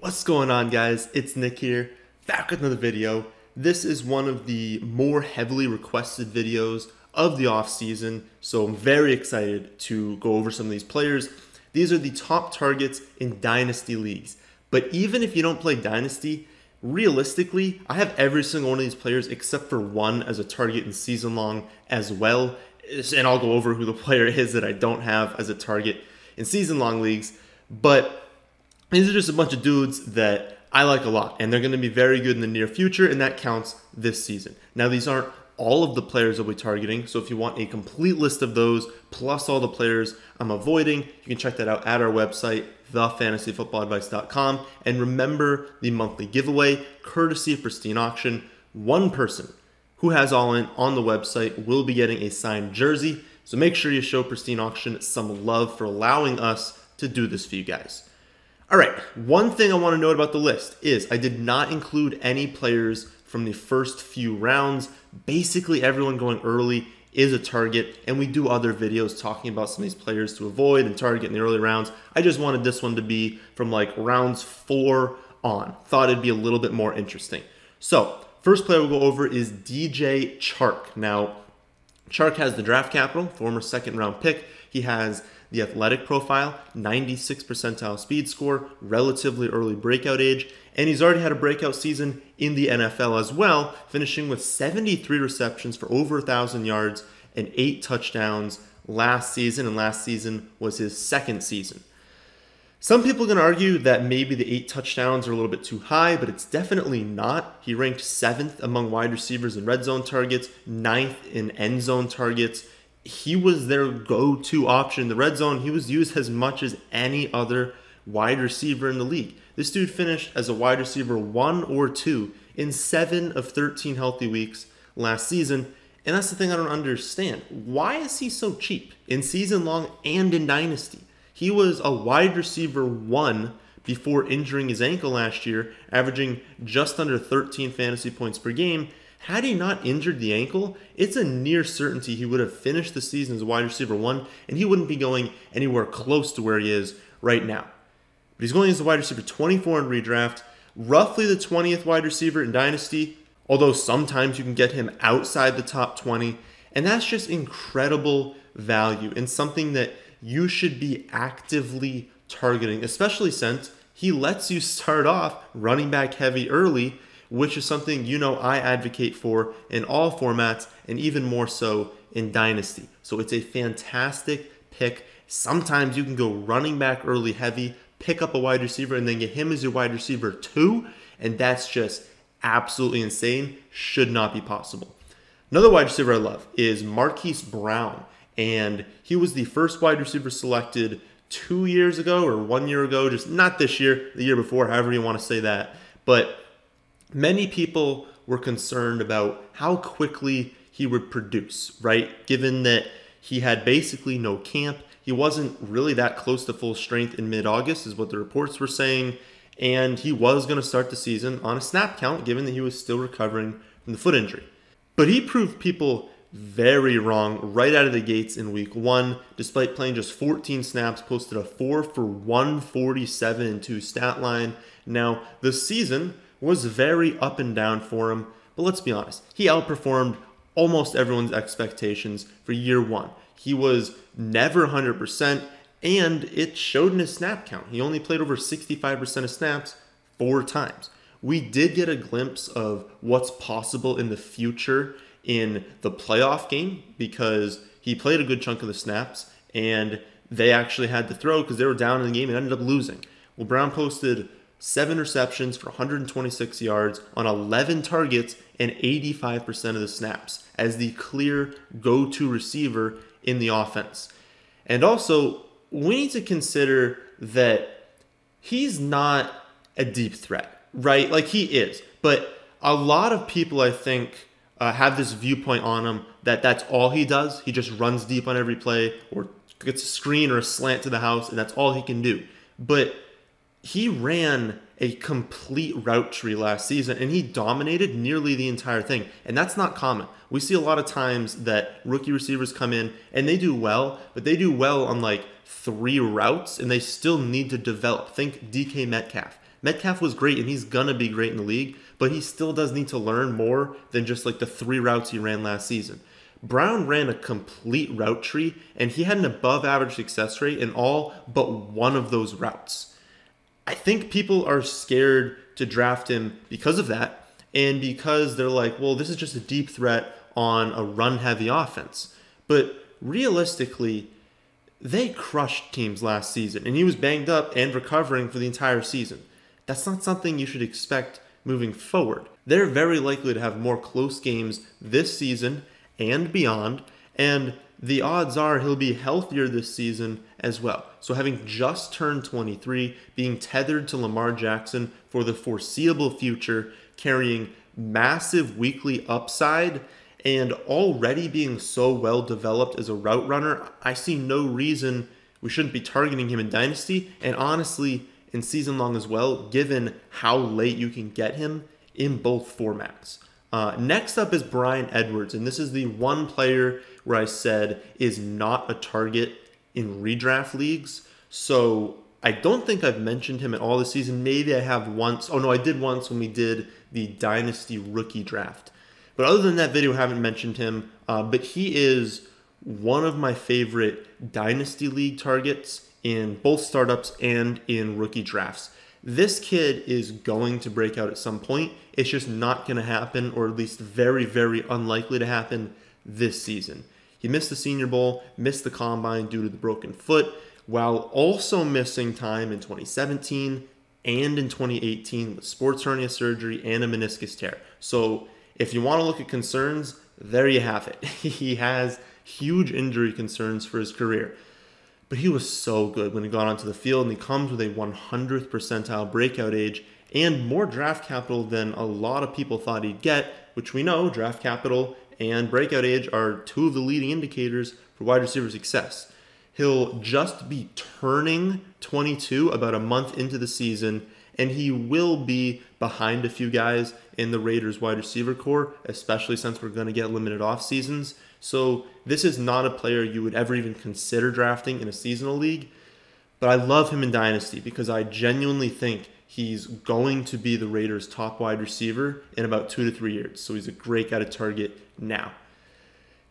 What's going on, guys? It's Nick here, back with another video. This is one of the more heavily requested videos of the offseason, so I'm very excited to go over some of these players. These are the top targets in Dynasty leagues. But even if you don't play Dynasty, realistically, I have every single one of these players except for one as a target in season long as well. And I'll go over who the player is that I don't have as a target in season long leagues. But these are just a bunch of dudes that I like a lot, and they're going to be very good in the near future, and that counts this season. Now, these aren't all of the players I'll be targeting, so if you want a complete list of those, plus all the players I'm avoiding, you can check that out at our website, thefantasyfootballadvice.com. And remember the monthly giveaway, courtesy of Pristine Auction. One person who has all in on the website will be getting a signed jersey, so make sure you show Pristine Auction some love for allowing us to do this for you guys. All right, one thing I want to note about the list is I did not include any players from the first few rounds. Basically, everyone going early is a target, and we do other videos talking about some of these players to avoid and target in the early rounds. I just wanted this one to be from like rounds 4 on. Thought it'd be a little bit more interesting. So, first player we'll go over is DJ Chark. Now, Chark has the draft capital, former second-round pick. He has the athletic profile, 96 percentile speed score, relatively early breakout age, and he's already had a breakout season in the NFL as well, finishing with 73 receptions for over 1,000 yards and 8 touchdowns last season, and last season was his second season. Some people are going to argue that maybe the 8 touchdowns are a little bit too high, but it's definitely not. He ranked 7th among wide receivers in red zone targets, 9th in end zone targets. He was their go-to option in the red zone. He was used as much as any other wide receiver in the league. This dude finished as a wide receiver 1 or 2 in 7 of 13 healthy weeks last season. And that's the thing I don't understand. Why is he so cheap in season long and in Dynasty? He was a wide receiver 1 before injuring his ankle last year, averaging just under 13 fantasy points per game. Had he not injured the ankle, it's a near certainty he would have finished the season as a wide receiver 1, and he wouldn't be going anywhere close to where he is right now. But he's going as a wide receiver 24 in redraft, roughly the 20th wide receiver in Dynasty, although sometimes you can get him outside the top 20, and that's just incredible value and something that you should be actively targeting, especially since he lets you start off running back heavy early, which is something you know I advocate for in all formats, and even more so in Dynasty. So it's a fantastic pick. Sometimes you can go running back early heavy, pick up a wide receiver, and then get him as your wide receiver 2, and that's just absolutely insane. Should not be possible. Another wide receiver I love is Marquise Brown, and he was the first wide receiver selected 2 years ago or 1 year ago, just not this year, the year before, however you want to say that. But many people were concerned about how quickly he would produce, right? Given that he had basically no camp. He wasn't really that close to full strength in mid-August, is what the reports were saying. And he was going to start the season on a snap count, given that he was still recovering from the foot injury. But he proved people very wrong right out of the gates in week 1. Despite playing just 14 snaps, posted a 4 for 147 and 2 stat line. Now, the season was very up and down for him, but let's be honest, he outperformed almost everyone's expectations for year 1. He was never 100%, and it showed in his snap count. He only played over 65% of snaps 4 times. We did get a glimpse of what's possible in the future in the playoff game because he played a good chunk of the snaps, and they actually had to throw because they were down in the game and ended up losing. Well, Brown posted 7 receptions for 126 yards on 11 targets and 85% of the snaps as the clear go-to receiver in the offense. And also, we need to consider that he's not a deep threat, right? Like, he is. But a lot of people, I think, have this viewpoint on him that that's all he does. He just runs deep on every play or gets a screen or a slant to the house, and that's all he can do. But he ran a complete route tree last season, and he dominated nearly the entire thing. And that's not common. We see a lot of times that rookie receivers come in and they do well, but they do well on like 3 routes, and they still need to develop. Think DK Metcalf. Metcalf was great, and he's going to be great in the league, but he still does need to learn more than just like the 3 routes he ran last season. Brown ran a complete route tree, and he had an above average success rate in all but one of those routes. I think people are scared to draft him because of that, and because they're like, well, this is just a deep threat on a run-heavy offense. But realistically, they crushed teams last season, and he was banged up and recovering for the entire season. That's not something you should expect moving forward. They're very likely to have more close games this season and beyond, and the odds are he'll be healthier this season as well. So having just turned 23, being tethered to Lamar Jackson for the foreseeable future, carrying massive weekly upside, and already being so well developed as a route runner, I see no reason we shouldn't be targeting him in Dynasty, and honestly in season long as well, given how late you can get him in both formats. Next up is Bryan Edwards, and this is the one player where I said is not a target in redraft leagues. So I don't think I've mentioned him at all this season. Maybe I have once. Oh no, I did once when we did the Dynasty rookie draft. But other than that video, I haven't mentioned him. But he is one of my favorite Dynasty League targets in both startups and in rookie drafts. This kid is going to break out at some point. It's just not going to happen, or at least very, very unlikely to happen this season. He missed the Senior Bowl, missed the Combine due to the broken foot, while also missing time in 2017 and in 2018 with sports hernia surgery and a meniscus tear. So if you want to look at concerns, there you have it. He has huge injury concerns for his career. But he was so good when he got onto the field, and he comes with a 100th percentile breakout age and more draft capital than a lot of people thought he'd get, which we know draft capital and breakout age are two of the leading indicators for wide receiver success. He'll just be turning 22 about a month into the season, and he will be behind a few guys in the Raiders wide receiver core, especially since we're going to get limited off seasons. So this is not a player you would ever even consider drafting in a seasonal league. But I love him in Dynasty because I genuinely think he's going to be the Raiders' top wide receiver in about 2 to 3 years. So he's a great guy to target now.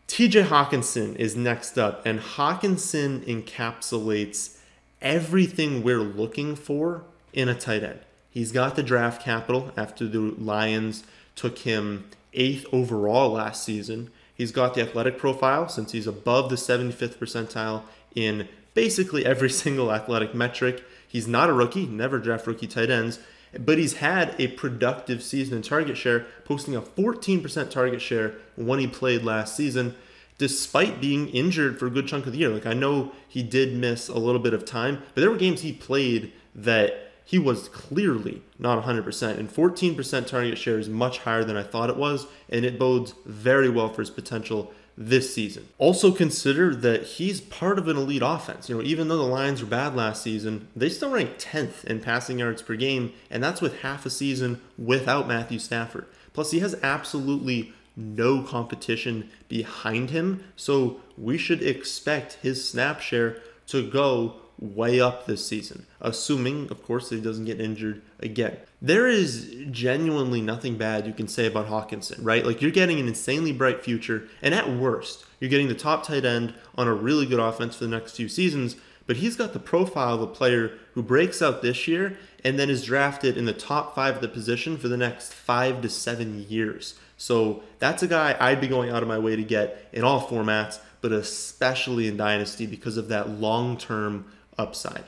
TJ Hockenson is next up, and Hockenson encapsulates everything we're looking for in a tight end. He's got the draft capital after the Lions took him 8th overall last season. He's got the athletic profile since he's above the 75th percentile in basically every single athletic metric. He's not a rookie, never draft rookie tight ends, but he's had a productive season in target share, posting a 14% target share when he played last season, despite being injured for a good chunk of the year. Like, I know he did miss a little bit of time, but there were games he played that he was clearly not 100%, and 14% target share is much higher than I thought it was, and it bodes very well for his potential this season. Also consider that he's part of an elite offense. Even though the Lions were bad last season, they still ranked 10th in passing yards per game, and that's with half a season without Matthew Stafford. Plus, he has absolutely no competition behind him, so we should expect his snap share to go way up this season, assuming, of course, that he doesn't get injured again. There is genuinely nothing bad you can say about Hockenson, right? Like, you're getting an insanely bright future, and at worst, you're getting the top tight end on a really good offense for the next few seasons, but he's got the profile of a player who breaks out this year and then is drafted in the top 5 of the position for the next 5 to 7 years. So that's a guy I'd be going out of my way to get in all formats, but especially in Dynasty because of that long-term upside.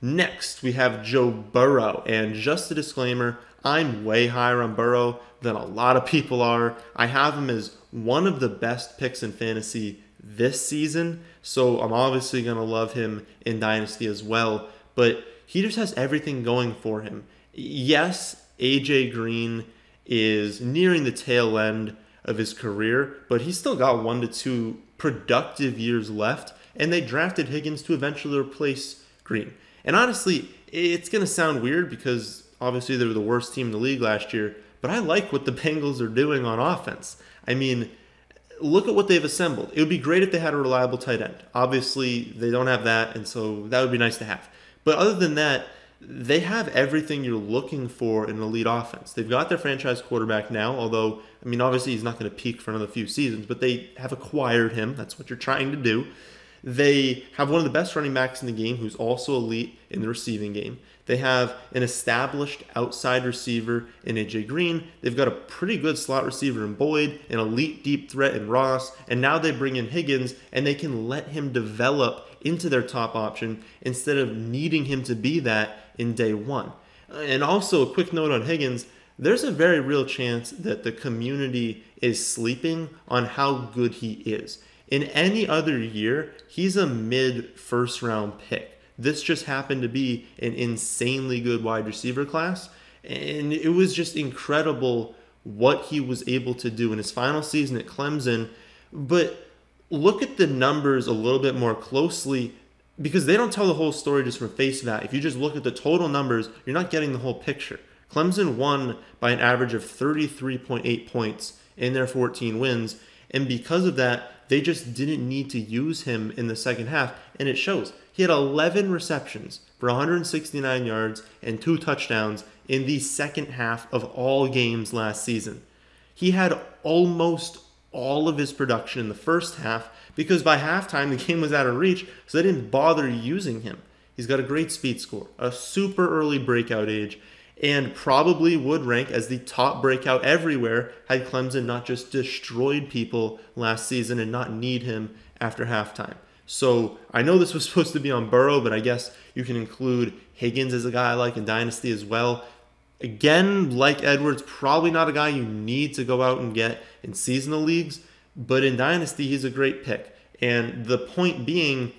Next, we have Joe Burrow, and just a disclaimer, I'm way higher on Burrow than a lot of people are. I have him as one of the best picks in fantasy this season, so I'm obviously going to love him in Dynasty as well, but he just has everything going for him. Yes, AJ Green is nearing the tail end of his career, but he's still got 1 to 2 productive years left, and they drafted Higgins to eventually replace Green. And honestly, it's going to sound weird because obviously they were the worst team in the league last year, but I like what the Bengals are doing on offense. I mean, look at what they've assembled. It would be great if they had a reliable tight end. Obviously, they don't have that, and so that would be nice to have. But other than that, they have everything you're looking for in an elite offense. They've got their franchise quarterback now, although, I mean, obviously he's not going to peak for another few seasons, but they have acquired him. That's what you're trying to do. They have one of the best running backs in the game who's also elite in the receiving game. They have an established outside receiver in A.J. Green. They've got a pretty good slot receiver in Boyd, an elite deep threat in Ross, and now they bring in Higgins, and they can let him develop into their top option instead of needing him to be that in day one. And also, a quick note on Higgins, there's a very real chance that the community is sleeping on how good he is. In any other year, he's a mid-first round pick. This just happened to be an insanely good wide receiver class, and it was just incredible what he was able to do in his final season at Clemson. But look at the numbers a little bit more closely, because they don't tell the whole story just from face value. If you just look at the total numbers, you're not getting the whole picture. Clemson won by an average of 33.8 points in their 14 wins, and because of that, they just didn't need to use him in the second half, and it shows. He had 11 receptions for 169 yards and 2 touchdowns in the second half of all games last season. He had almost all of his production in the first half because by halftime the game was out of reach, so they didn't bother using him. He's got a great speed score, a super early breakout age, and probably would rank as the top breakout everywhere had Clemson not just destroyed people last season and not need him after halftime. So I know this was supposed to be on Burrow, but I guess you can include Higgins as a guy I like in Dynasty as well. Again, like Edwards, probably not a guy you need to go out and get in seasonal leagues, but in Dynasty, he's a great pick. And the point being,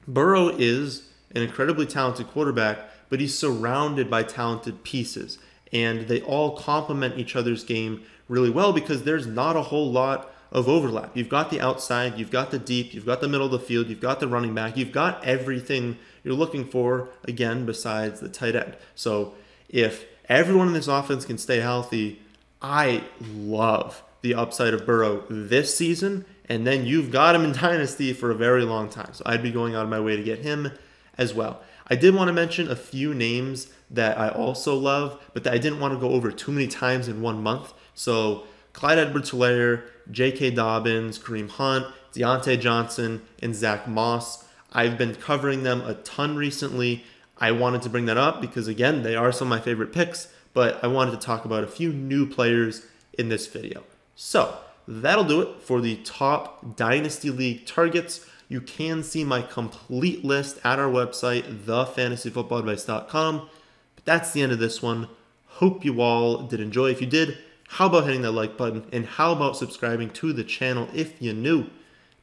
Burrow is an incredibly talented quarterback, but he's surrounded by talented pieces, and they all complement each other's game really well because there's not a whole lot of overlap. You've got the outside, you've got the deep, you've got the middle of the field, you've got the running back, you've got everything you're looking for, again, besides the tight end. So if everyone in this offense can stay healthy, I love the upside of Burrow this season, and then you've got him in Dynasty for a very long time. So I'd be going out of my way to get him as well. I did want to mention a few names that I also love, but that I didn't want to go over too many times in 1 month. So Clyde Edwards-Helaire, J.K. Dobbins, Kareem Hunt, Deontay Johnson, and Zach Moss. I've been covering them a ton recently. I wanted to bring that up because, again, they are some of my favorite picks, but I wanted to talk about a few new players in this video. So that'll do it for the top Dynasty League targets. You can see my complete list at our website, thefantasyfootballadvice.com. But that's the end of this one. Hope you all did enjoy. If you did, how about hitting that like button? And how about subscribing to the channel if you're new?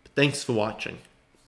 But thanks for watching.